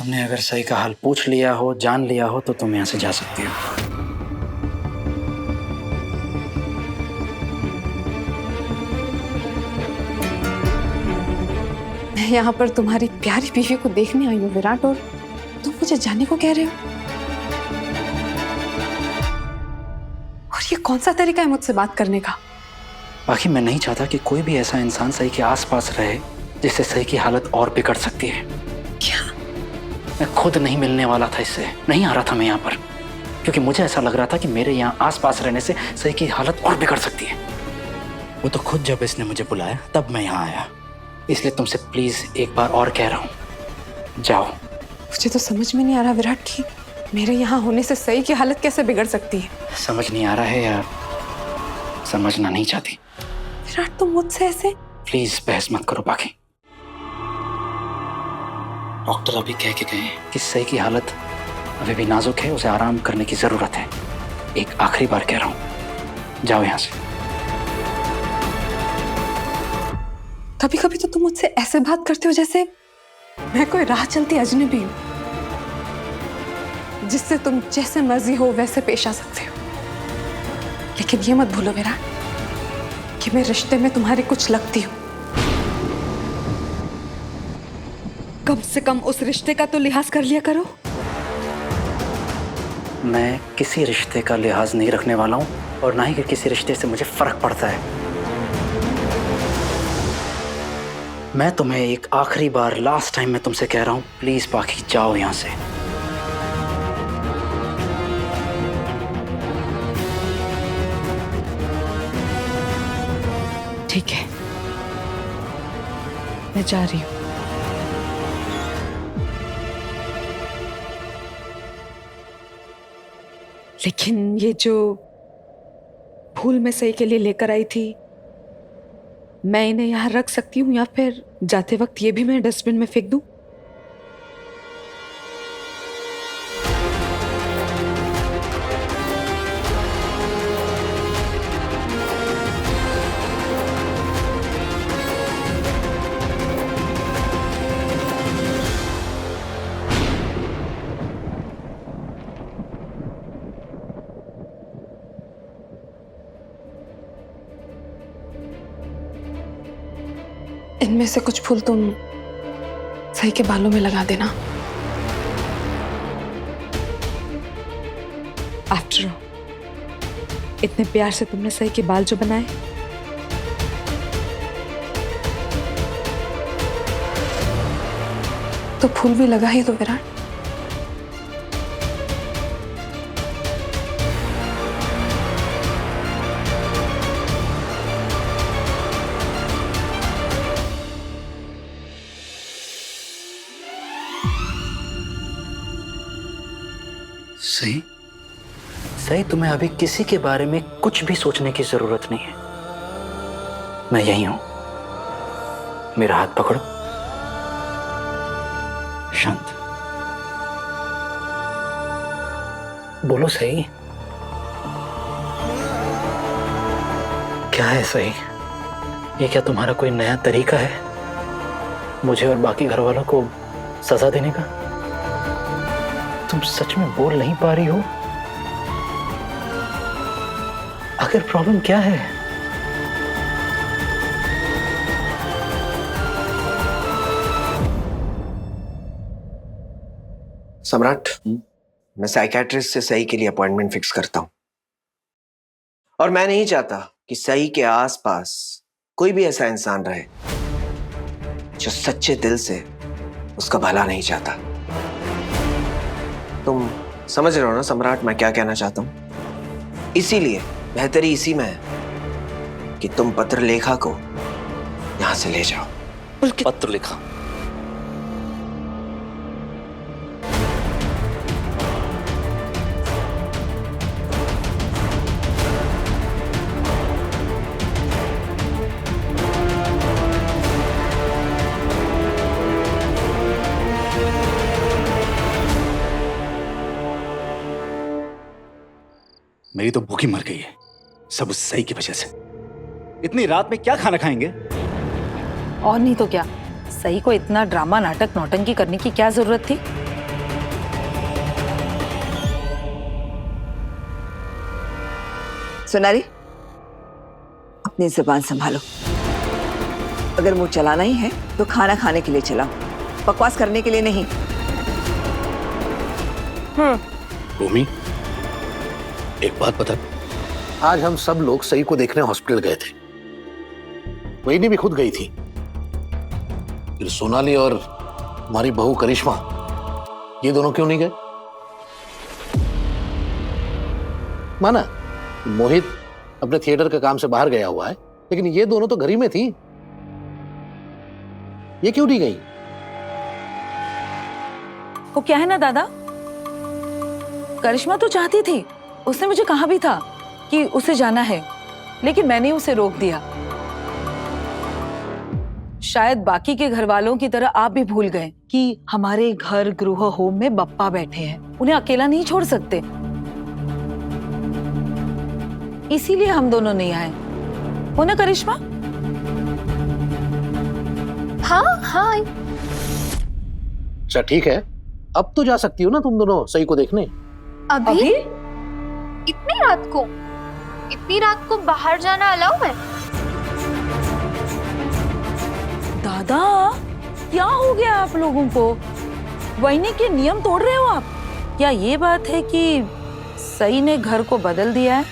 तुमने अगर सही का हाल पूछ लिया हो, जान लिया हो, तो तुम यहाँ से जा सकती हो। मैं यहाँ पर तुम्हारी प्यारी बीवी को देखने आई हूँ विराट, और तुम मुझे जाने को कह रहे हो? और ये कौन सा तरीका है मुझसे बात करने का? बाकी मैं नहीं चाहता कि कोई भी ऐसा इंसान सही के आसपास रहे जिससे सही की हालत और बिगड़ सकती है। क्या? मैं खुद नहीं मिलने वाला था इससे, नहीं आ रहा था मैं यहाँ पर, क्योंकि मुझे ऐसा लग रहा था कि मेरे यहाँ आसपास रहने से सही की हालत और बिगड़ सकती है। वो तो खुद जब इसने मुझे बुलाया तब मैं यहाँ आया, इसलिए तुमसे प्लीज एक बार और कह रहा हूँ, जाओ। मुझे तो समझ में नहीं आ रहा विराट कि मेरे यहाँ होने से सही की हालत कैसे बिगड़ सकती है। समझ नहीं आ रहा है या समझना नहीं चाहती? विराट तुम मुझसे ऐसे? प्लीज बहस मत करो। बाकी डॉक्टर अभी कह के गए कि सही की हालत अभी भी नाजुक है, उसे आराम करने की जरूरत है। एक आखिरी बार कह रहा हूं, जाओ यहां से। कभी कभी तो तुम मुझसे ऐसे बात करते हो जैसे मैं कोई राह चलती अजनबी हूं, जिससे तुम जैसे मर्जी हो वैसे पेश आ सकते हो। लेकिन ये मत भूलो विराट कि मैं रिश्ते में तुम्हारी कुछ लगती हूं। कम से कम उस रिश्ते का तो लिहाज कर लिया करो। मैं किसी रिश्ते का लिहाज नहीं रखने वाला हूं, और ना ही कि किसी रिश्ते से मुझे फर्क पड़ता है। मैं तुम्हें एक आखिरी बार, लास्ट टाइम मैं तुमसे कह रहा हूं, प्लीज बाकी जाओ यहां से। ठीक है, मैं जा रही हूं। लेकिन ये जो फूल मैं सही के लिए लेकर आई थी, मैं इन्हें यहाँ रख सकती हूँ या फिर जाते वक्त ये भी मैं डस्टबिन में फेंक दूं? इनमें से कुछ फूल तुम सही के बालों में लगा देना। आफ्टर ऑल, इतने प्यार से तुमने सही के बाल जो बनाए, तो फूल भी लगा ही दो विराट। सही सही, तुम्हें अभी किसी के बारे में कुछ भी सोचने की जरूरत नहीं है। मैं यही हूं, मेरा हाथ पकड़ो। शांत, बोलो सही, क्या है सही? ये क्या तुम्हारा कोई नया तरीका है मुझे और बाकी घर वालों को सजा देने का? तुम सच में बोल नहीं पा रही हो? आखिर प्रॉब्लम क्या है? सम्राट, मैं साइकियाट्रिस्ट से सही के लिए अपॉइंटमेंट फिक्स करता हूं, और मैं नहीं चाहता कि सही के आसपास कोई भी ऐसा इंसान रहे जो सच्चे दिल से उसका भला नहीं चाहता। तुम समझ रहे हो ना सम्राट, मैं क्या कहना चाहता हूं? इसीलिए बेहतरी इसी में है कि तुम पत्र लेखा को यहां से ले जाओ। पत्र लिखा? मेरी तो भूखी मर गई है, सब उस सही की वजह से। इतनी रात में क्या खाना खाएंगे? और नहीं तो क्या, सही को इतना ड्रामा नाटक नौटंकी करने की क्या जरूरत थी? सोनाली, अपनी जुबान संभालो। अगर मुंह चलाना ही है तो खाना खाने के लिए चलाओ, बकवास करने के लिए नहीं। भूमि, एक बात बता, आज हम सब लोग सई को देखने हॉस्पिटल गए थे, वही भी खुद गई थी, फिर सोनाली और हमारी बहू करिश्मा, ये दोनों क्यों नहीं गए? माना मोहित अपने थिएटर के काम से बाहर गया हुआ है, लेकिन ये दोनों तो घर ही में थी, ये क्यों नहीं गई? वो क्या है ना दादा, करिश्मा तो चाहती थी, उसने मुझे कहा भी था कि उसे जाना है, लेकिन मैंने उसे रोक दिया। शायद बाकी के घर वालों की तरह आप भी भूल गए कि हमारे घर गृह होम में बप्पा बैठे हैं, उन्हें अकेला नहीं छोड़ सकते, इसीलिए हम दोनों नहीं आए। हो ना करिश्मा? हाँ। अच्छा ठीक है, अब तो जा सकती हो ना तुम दोनों सई को देखने। अभी? इतनी रात को बाहर जाना अलाउ है? दादा, क्या हो गया आप लोगों को? वहीने के नियम तोड़ रहे हो आप? क्या ये बात है कि सई ने घर को बदल दिया है?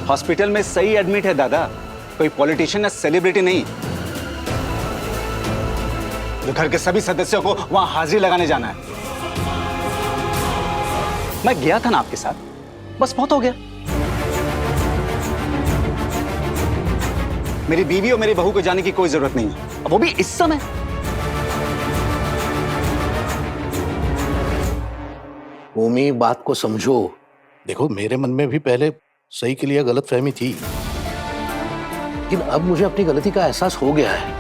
हॉस्पिटल में सही एडमिट है दादा, कोई पॉलिटिशियन या सेलिब्रिटी नहीं, जो घर के सभी सदस्यों को वहां हाजिरी लगाने जाना है। मैं गया था ना आपके साथ, बस बहुत हो गया। मेरी बीवी और मेरी बहू को जाने की कोई जरूरत नहीं है, अब वो भी इस समय। भूमि, बात को समझो। देखो, मेरे मन में भी पहले सही के लिए गलतफहमी थी, लेकिन अब मुझे अपनी गलती का एहसास हो गया है।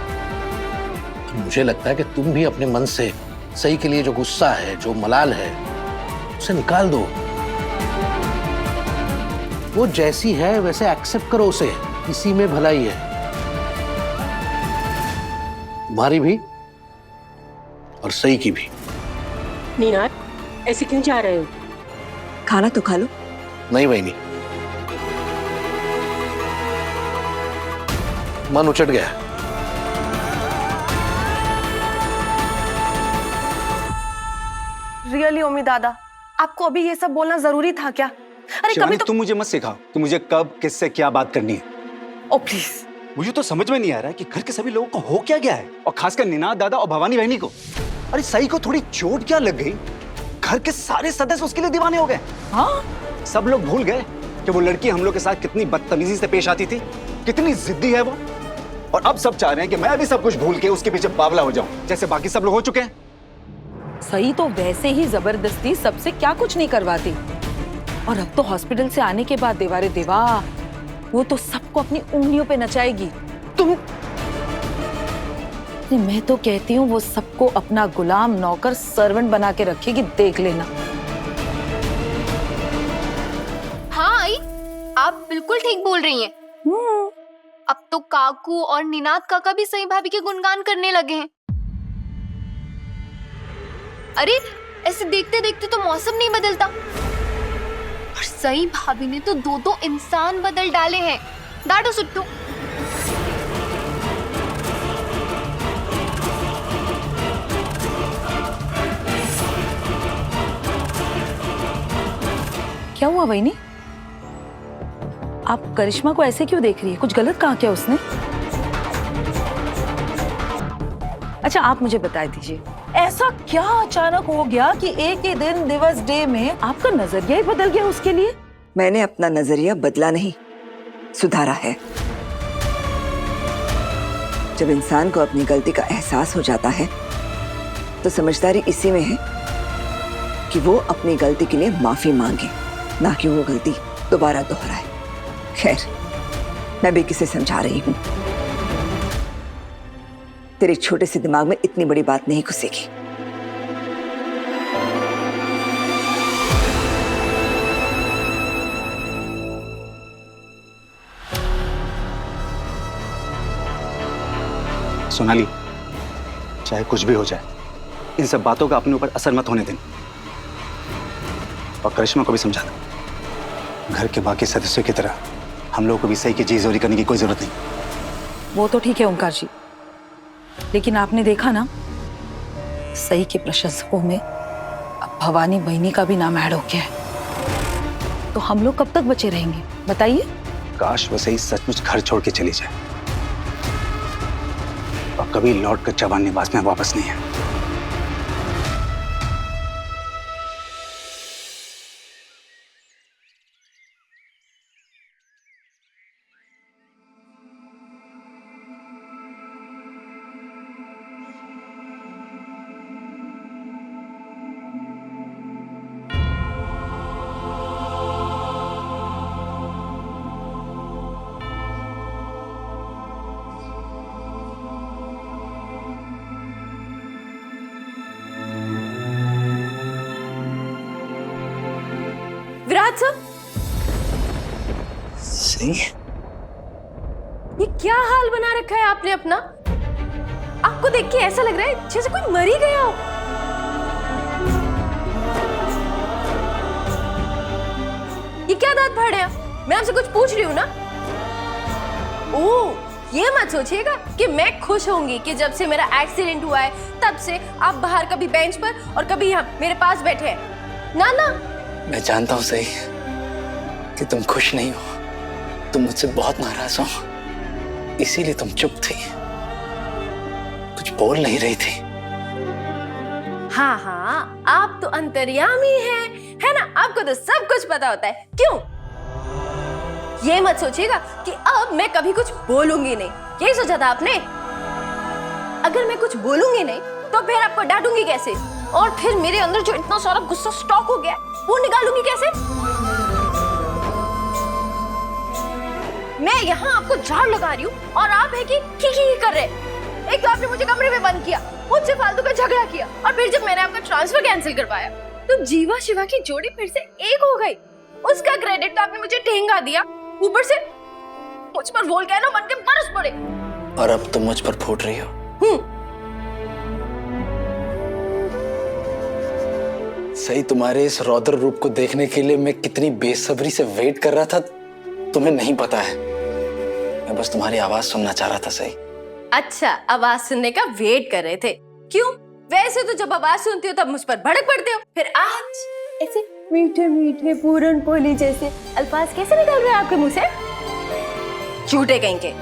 मुझे लगता है कि तुम भी अपने मन से सही के लिए जो गुस्सा है, जो मलाल है, उसे निकाल दो। वो जैसी है वैसे एक्सेप्ट करो उसे, इसी में भलाई है, तुम्हारी भी और सही की भी। नीनाद, ऐसे क्यों जा रहे हो? खाना तो खा लो। नहीं वहीनी, मन उचट गया। रियली ओमी दादा, आपको अभी ये सब बोलना जरूरी था क्या? अरे शिवानी, कभी तो तुम मुझे मत सिखाओ कि मुझे कब किससे क्या बात करनी है। ओ प्लीज। मुझे तो समझ में नहीं आ रहा है कि घर के सभी लोगों को हो क्या गया है, और खासकर निनाद दादा और भवानी बहनी को। अरे सही को थोड़ी चोट क्या लग गई, घर के सारे सदस्य उसके लिए दीवाने हो गए। हाँ, सब लोग भूल गए कि वो लड़की हम लोग के साथ कितनी बदतमीजी से पेश आती थी, कितनी जिद्दी है वो। और अब सब चाह रहे हैं कि मैं भी सब कुछ भूल के उसके पीछे बावला हो जाऊं, जैसे बाकी सब लोग हो चुके हैं। सही तो वैसे ही जबरदस्ती सबसे क्या कुछ नहीं करवाती, और अब तो हॉस्पिटल से आने के बाद देवारे देवा, वो तो सबको अपनी उंगलियों पे नचाएगी। तुम मैं तो कहती हूँ वो सबको अपना गुलाम, नौकर, सर्वेंट बना के रखेगी, देख लेना। हाँ आई, आप बिल्कुल ठीक बोल रही हैं। अब तो काकू और निनाद काका भी सई भाभी के गुणगान करने लगे हैं। अरे ऐसे देखते देखते तो मौसम नहीं बदलता, और सई भाभी ने तो दो इंसान बदल डाले हैं। दादू सुट्टू, क्या हुआ वहीनी? आप करिश्मा को ऐसे क्यों देख रही है? कुछ गलत कहा क्या उसने? अच्छा आप मुझे बता दीजिए, ऐसा क्या अचानक हो गया कि एक ही दिन दिवस डे में आपका नजरिया ही बदल गया उसके लिए? मैंने अपना नजरिया बदला नहीं, सुधारा है। जब इंसान को अपनी गलती का एहसास हो जाता है तो समझदारी इसी में है कि वो अपनी गलती के लिए माफी मांगे, ना कि वो गलती दोबारा दोहराए। खैर, मैं भी किसे समझा रही हूं, तेरे छोटे से दिमाग में इतनी बड़ी बात नहीं घुसेगी। सोनाली, चाहे कुछ भी हो जाए, इन सब बातों का अपने ऊपर असर मत होने देना। और करिश्मा को भी समझा दो। घर के बाकी सदस्यों की तरह हम लोगों को भी सही की चीजोरी करने की कोई जरूरत नहीं। वो तो ठीक है ओंकार जी, लेकिन आपने देखा ना, सही के प्रशंसकों में अब भवानी बहनी का भी नाम ऐड हो गया है। तो हम लोग कब तक बचे रहेंगे बताइए? काश वो सही सचमुच घर छोड़ के चली जाए और कभी लौट कर चौहान निवास में वापस नहीं है। विराट सर, सही। ये क्या हाल बना रखा है आपने अपना? आपको देख के ऐसा लग रहा है जैसे कोई मर ही गया हो। ये क्या दांत फाड़ रहे हैं? मैं आपसे कुछ पूछ रही हूँ ना। ओह, ये मत सोचिएगा कि मैं खुश होंगी कि जब से मेरा एक्सीडेंट हुआ है तब से आप बाहर कभी बेंच पर और कभी यहाँ मेरे पास बैठे हैं। ना ना, मैं जानता हूँ सही कि तुम खुश नहीं हो, तुम मुझसे बहुत नाराज हो, इसीलिए तुम चुप थी, कुछ बोल नहीं रही थी। हाँ हाँ, आप तो अंतर्यामी हैं, है ना? आपको तो सब कुछ पता होता है। क्यों? ये मत सोचिएगा कि अब मैं कभी कुछ बोलूंगी नहीं। यही सोचा था आपने? अगर मैं कुछ बोलूंगी नहीं तो फिर आपको डांटूंगी कैसे? और फिर मेरे अंदर जो इतना सारा गुस्सा स्टॉक हो गया वो निकालूंगी कैसे? मैं यहाँ आपको झाड़ लगा रही हूँ और आप है कि खी कर रहे। एक तो आपने मुझे कमरे में बंद किया, मुझसे फालतू का झगड़ा किया, और फिर जब मैंने आपका ट्रांसफर कैंसिल करवाया तो जीवा शिवा की जोड़ी फिर से एक हो गई। उसका क्रेडिट तो आपने मुझे ठेंगा दिया, ऊपर से मुझ पर वोल्केनो बन के बरस पड़े। और अब तुम मुझ पर फूट रही हो। सही, तुम्हारे इस रौद्र रूप को देखने के लिए मैं कितनी बेसब्री से वेट कर रहा था तुम्हें नहीं पता है। मैं बस तुम्हारी आवाज सुनना चाह रहा था सही। अच्छा, आवाज सुनने का वेट कर रहे थे? क्यों? वैसे तो जब आवाज सुनती हो तब मुझ पर भड़क पड़ते हो, फिर आज ऐसे मीठे मीठे पूरन पोली जैसे अल्फाज कैसे निकल रहे हैं आपके मुंह से? झूठे कहीं के।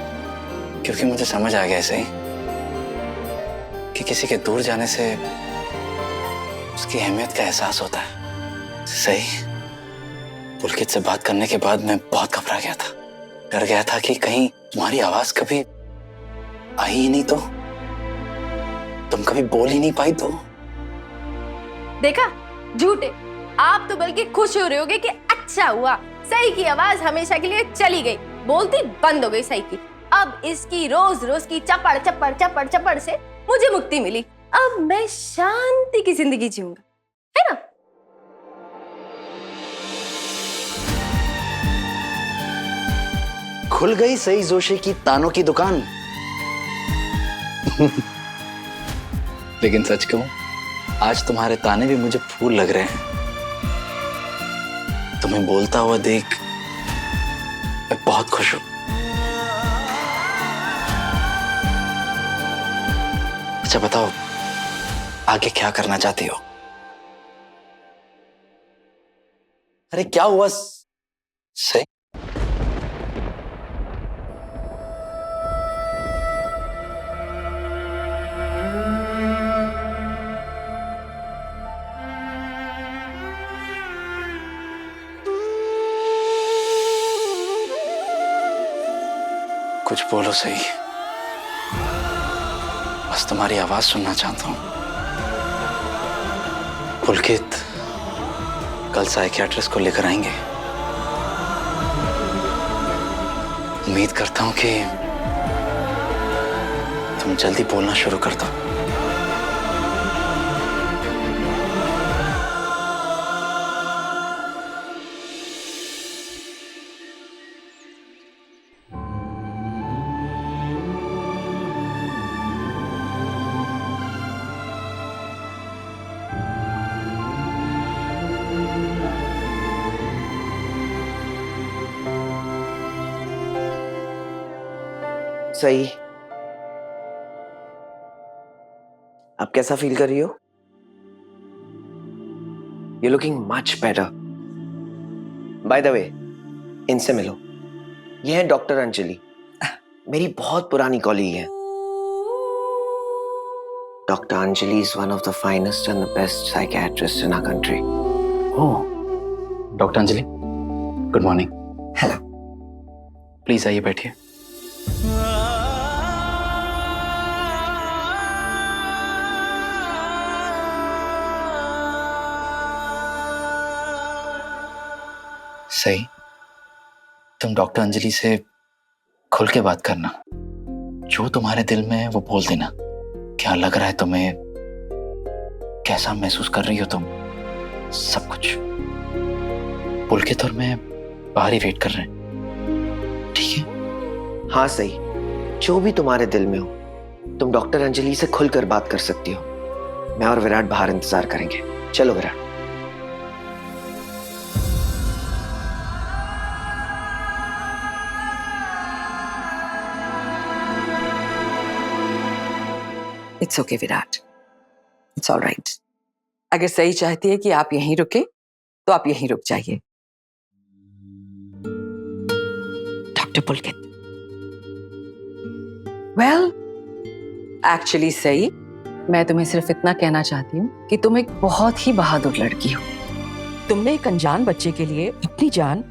क्योंकि मुझे समझ आ गया सही कि किसी के दूर जाने से उसकी अहमियत का एहसास होता है। सही, पुलकित से बात करने के बाद मैं बहुत घबरा गया था, डर गया था कि कहीं तुम्हारी आवाज कभी आई ही नहीं तो, तुम कभी बोल ही नहीं पाई तो। देखा, झूठे। आप तो बल्कि खुश हो रहे होगे कि अच्छा हुआ सही की आवाज हमेशा के लिए चली गई, बोलती बंद हो गई सही की। अब इसकी रोज रोज की चपड़ चपड़ चपड़ चपड़ से मुझे मुक्ति मिली। अब मैं शांति की जिंदगी जीऊंगा, है ना? खुल गई सई जोशी की तानों की दुकान। लेकिन सच कहूं, आज तुम्हारे ताने भी मुझे फूल लग रहे हैं। तुम्हें बोलता हुआ देख मैं बहुत खुश हूं। अच्छा बताओ, आगे क्या करना चाहती हो? अरे क्या हुआ सही? कुछ बोलो सही, बस तुम्हारी आवाज सुनना चाहता हूं। पुलकित कल साइकियाट्रिस्ट को लेकर आएंगे। उम्मीद करता हूं कि तुम जल्दी बोलना शुरू कर दो। सही, अब कैसा फील कर रही हो? You looking much better. By the way, इनसे मिलो, ये है डॉक्टर अंजलि, मेरी बहुत पुरानी कॉलीग है। Doctor Anjali is one of the finest and the best psychiatrist in our country. Oh, doctor Anjali, good morning. Hello. Please आइए, बैठिए। सही, तुम डॉक्टर अंजलि से खुल के बात करना, जो तुम्हारे दिल में है वो बोल देना। क्या लग रहा है तुम्हें, कैसा महसूस कर रही हो तुम, सब कुछ। पुलकित और मैं बाहर ही वेट कर रहे हैं, ठीक है? हाँ सही, जो भी तुम्हारे दिल में हो तुम डॉक्टर अंजलि से खुलकर बात कर सकती हो। मैं और विराट बाहर इंतजार करेंगे। चलो Virat. It's okay Virat, it's all right. अगर सही चाहती है कि आप यहीं रुके तो आप यहीं रुक जाइए। डॉक्टर पुलकित, वेल एक्चुअली सही, मैं तुम्हें सिर्फ इतना कहना चाहती हूँ कि तुम एक बहुत ही बहादुर लड़की हो। तुमने एक अनजान बच्चे के लिए अपनी जान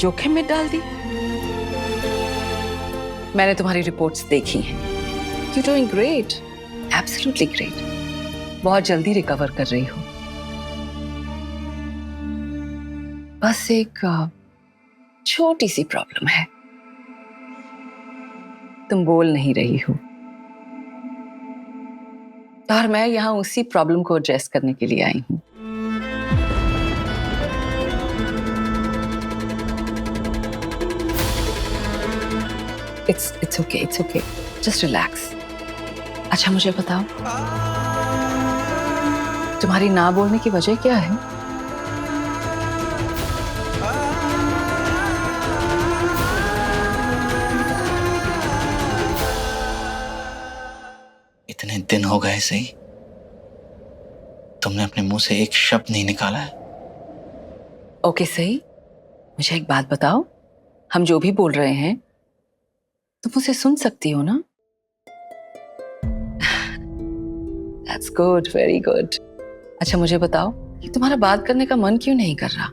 जोखिम में डाल दी। मैंने तुम्हारी रिपोर्ट्स देखी हैं। You doing great, absolutely great. बहुत जल्दी रिकवर कर रही हो। बस एक छोटी सी प्रॉब्लम है, तुम बोल नहीं रही हो, और मैं यहां उसी प्रॉब्लम को एड्रेस करने के लिए आई हूं। It's okay, just relax. अच्छा मुझे बताओ, तुम्हारी ना बोलने की वजह क्या है? इतने दिन हो गए सही, तुमने अपने मुंह से एक शब्द नहीं निकाला है। ओके सही, मुझे एक बात बताओ, हम जो भी बोल रहे हैं तुम उसे सुन सकती हो ना? That's good, very good. अच्छा मुझे बताओ कि तुम्हारा बात करने का मन क्यों नहीं कर रहा?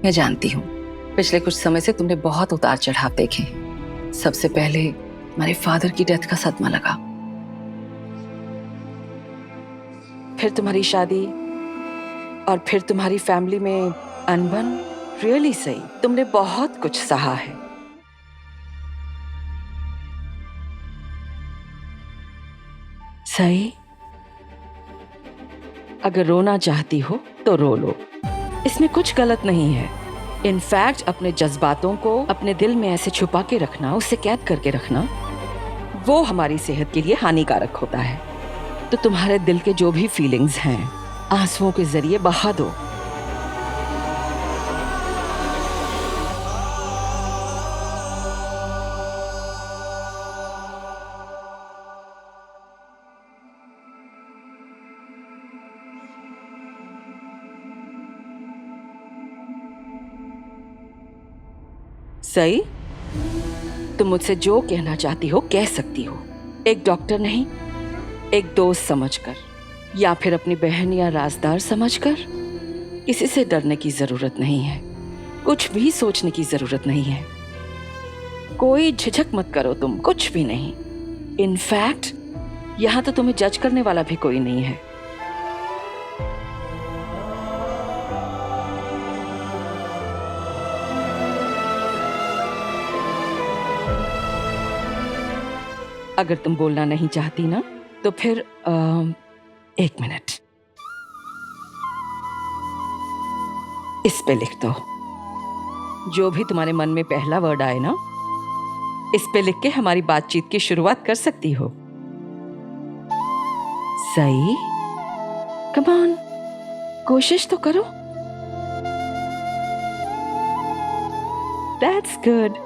मैं जानती हूँ पिछले कुछ समय से तुमने बहुत उतार चढ़ाव देखे। सबसे पहले हमारे फादर की डेथ का सदमा लगा, फिर तुम्हारी शादी, और फिर तुम्हारी फैमिली में अनबन। रियली सही, तुमने बहुत कुछ सहा है। सही, अगर रोना चाहती हो तो रो लो, इसमें कुछ गलत नहीं है। इनफैक्ट अपने जज्बातों को अपने दिल में ऐसे छुपा के रखना, उसे कैद करके रखना, वो हमारी सेहत के लिए हानिकारक होता है। तो तुम्हारे दिल के जो भी फीलिंग्स हैं आंसुओं के जरिए बहा दो। सही, तुम मुझसे जो कहना चाहती हो कह सकती हो, एक डॉक्टर नहीं, एक दोस्त समझकर, या फिर अपनी बहन या राजदार समझकर। किसी से डरने की जरूरत नहीं है, कुछ भी सोचने की जरूरत नहीं है, कोई झिझक मत करो तुम, कुछ भी नहीं। इनफैक्ट यहां तो तुम्हें जज करने वाला भी कोई नहीं है। अगर तुम बोलना नहीं चाहती ना तो फिर एक मिनट, इस पे लिख दो। जो भी तुम्हारे मन में पहला वर्ड आए ना, इस पे लिख के हमारी बातचीत की शुरुआत कर सकती हो। सही, कम ऑन, कोशिश तो करो। That's good.